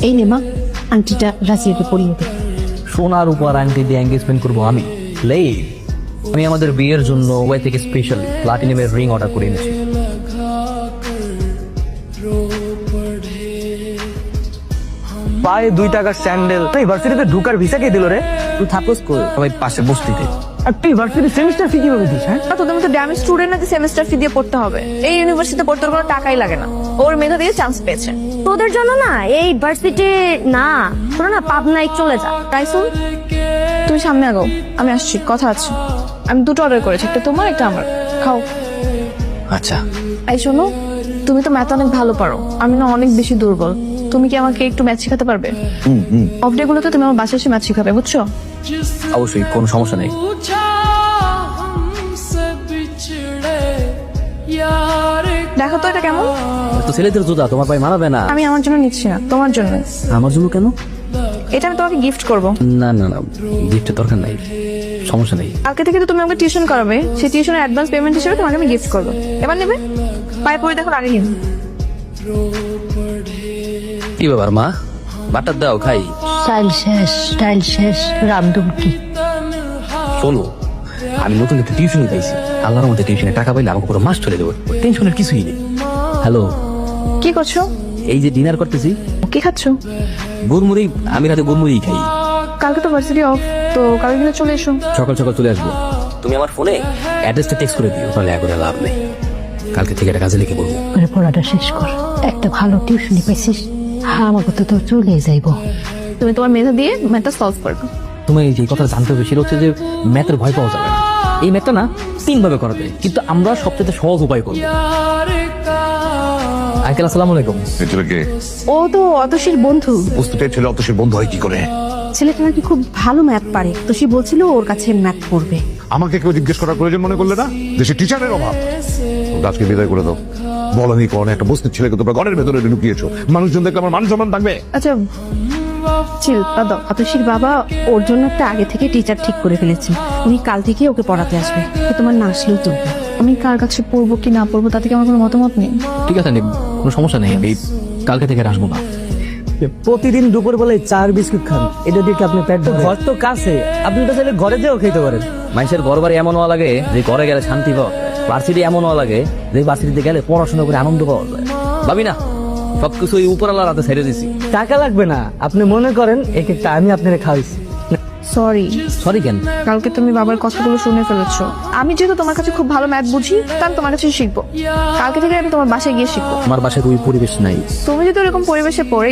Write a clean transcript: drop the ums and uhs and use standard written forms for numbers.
এই নে মা, আংটিটা রাজিয়াকে পরিয়ে দে। সোনার উপর আংটি দিয়ে এঙ্গেজমেন্ট করবো আমি? আমি আমাদের বিয়ের জন্য ওয়াই থেকে স্পেশাল প্লাটিনামের রিং অর্ডার করে এনেছি। পায়ে 2 টাকার স্যান্ডেল, ইউনিভার্সিটিতে ঢুকার ভিসা কে দিল রে? তুই থাকোস কই? সবাই পাশে বসতিতে। আর তুই ইউনিভার্সিটি সেমিস্টার ফি কিভাবে দিস? হ্যাঁ, তোদের মতো ড্যামেজ স্টুডেন্ট নাকি সেমিস্টার ফি দিয়ে পড়তে হবে? এই ইউনিভার্সিটিতে পড়তে কোনো টাকাই লাগে না, ওর মেধা দিয়ে চান্স পেয়েছে। তোদের জন্য না এই ভার্সিটি না, তোরা না পাবনায় চলে যা। রাইসুল, তুমি সামনে আগাও, আমি আসছি, কথা আছে। আমি 2টো অর্ডার করেছি, একটা তোমার একটা আমার। খাও। আচ্ছা, এই শোনো, তুমি তো ম্যাথ অনেক ভালো পারো, আমি না অনেক বেশি দুর্বল। তুমি কি আমাকে একটু ম্যাথ শেখাতে পারবে? অফ ডে গুলোতে তুমি আমার বাসায় এসে ম্যাথ শেখাবে, বুঝছো? অবশ্যই, কোনো সমস্যা নেই। দেখো তো এটা কেমন। তো ছেলেদের জুতা তোমার ভাই মানাবে না। আমি আমার জন্য নিচ্ছি না, তোমার জন্য। আমার জন্য কেন? এটা আমি তোমাকে গিফট করব। না না না, গিফটের দরকার নাই, সমস্যা নেই। কালকে থেকে তো তুমি আমাকে টিউশন করাবে, সেই টিউশনের অ্যাডভান্স পেমেন্ট হিসেবে তোমাকে আমি গিফট করবো। এবার নেবে? পায়ে পড়ে দেখো, আগে নিন। কি ব্যাপার মা, বাটার দাও খাই। স্টাইল শেষ, রামদুম কি? শোনো, আমি নতুন একটা টিউশনই পাইছি। আল্লাহর মধ্যে টিউশনে টাকা পাইলে আমাকে পুরো মাস চলে দেবো, টেনশনের কিছুই নেই। হ্যালো, কি করছো? এই যে ডিনার করতেছি। কি খাচ্ছো? গুড়মুড়ি, আমি রাতে গুড়মুড়ি খাই। কালকে তো ভার্সিটি অফ, তো কালকে দিনে চলে এসো। সকাল সকাল চলে আসবো। তুমি আমার ফোনে অ্যাড্রেসটা টেক্সট করে দিও, তাহলে এখন লাভ নেই। কালকে থেকে এটা কাজে লিখে বলবো। পড়াটা শেষ কর, একটা ভালো টিউশনি পাইছিস, হ্যাঁ আমার কথা তো চলে যাইব। তুমি তোমার মেধা দিয়ে ম্যাথটা সলভ করবে। তুমি যে কথা জানতে হবে সেটা হচ্ছে যে ম্যাথের ভয় পাওয়া যাবে না। এই ম্যাথটা না 3 ভাবে করা যায়, কিন্তু আমরা সবচেয়ে সহজ উপায় করবো। আঙ্কেল আসসালামু আলাইকুম। এই ছেলেকে ও তো অতসীর বন্ধু। বুঝতে ছেলে অতসীর বন্ধু হয় কি করে? ছেলেটা নাকি খুব ভালো ম্যাথ পারে, তো সে বলছিল ওর কাছে ম্যাথ পড়বে। আমাকে কেউ জিজ্ঞেস করার প্রয়োজন মনে করলে না? দেশে টিচারের অভাব। আজকে বিদায় করে দাও। বলনি কোন একটা বস্তির ছেলেকে তোমরা ঘরের ভেতরে ঢুকিয়েছো, মানুষজন দেখলে আমার মান সম্মান থাকবে? আচ্ছা চিল দাদা। অতসীর বাবা ওর জন্য একটা আগে থেকে টিচার ঠিক করে ফেলেছে, উনি কাল থেকে ওকে পড়াতে আসবে। তো তোমার না আসলেও চলবে। আমি কার কাছে পড়বো কি না পড়বো তাতে কি আমার কোনো মতামত নেই। ঠিক আছে, কোনো সমস্যা নেই। আমি কালকে থেকে আর আসবো না। প্রতিদিন দুপুর বেলায় 4 বিস্কুট খান, এটা দিয়ে কি আপনি পেট ভরবে? ঘর তো কাছে, আপনি তো চাইলে ঘরে যেও খেতে পারেন। মানুষের ঘর বাড়ি এমন হওয়া লাগে যে ঘরে গেলে শান্তি পাওয়া যায়, ভার্সিটি এমন হওয়া লাগে যে ভার্সিটিতে গেলে পড়াশোনা করে আনন্দ পাওয়া যায়। ভাবি না, সবকিছু ওই উপরওয়ালার হাতে ছেড়ে দিছি। টাকা লাগবে না, আপনি মনে করেন এক একটা আমি আপনাকে খাওয়াইছি। সরি। সরি কেন? কালকে তুমি বাবার কথাগুলো শুনে ফেলেছো। আমি যেহেতু তোমার কাছে খুব ভালো ম্যাথ বুঝি, তা আমি তোমার কাছে শিখবো। কালকে থেকে আমি তোমার বাসায় গিয়ে শিখবো। আমার বাসায় ওই পরিবেশ নাই। তুমি যদি ওরকম পরিবেশে পড়ে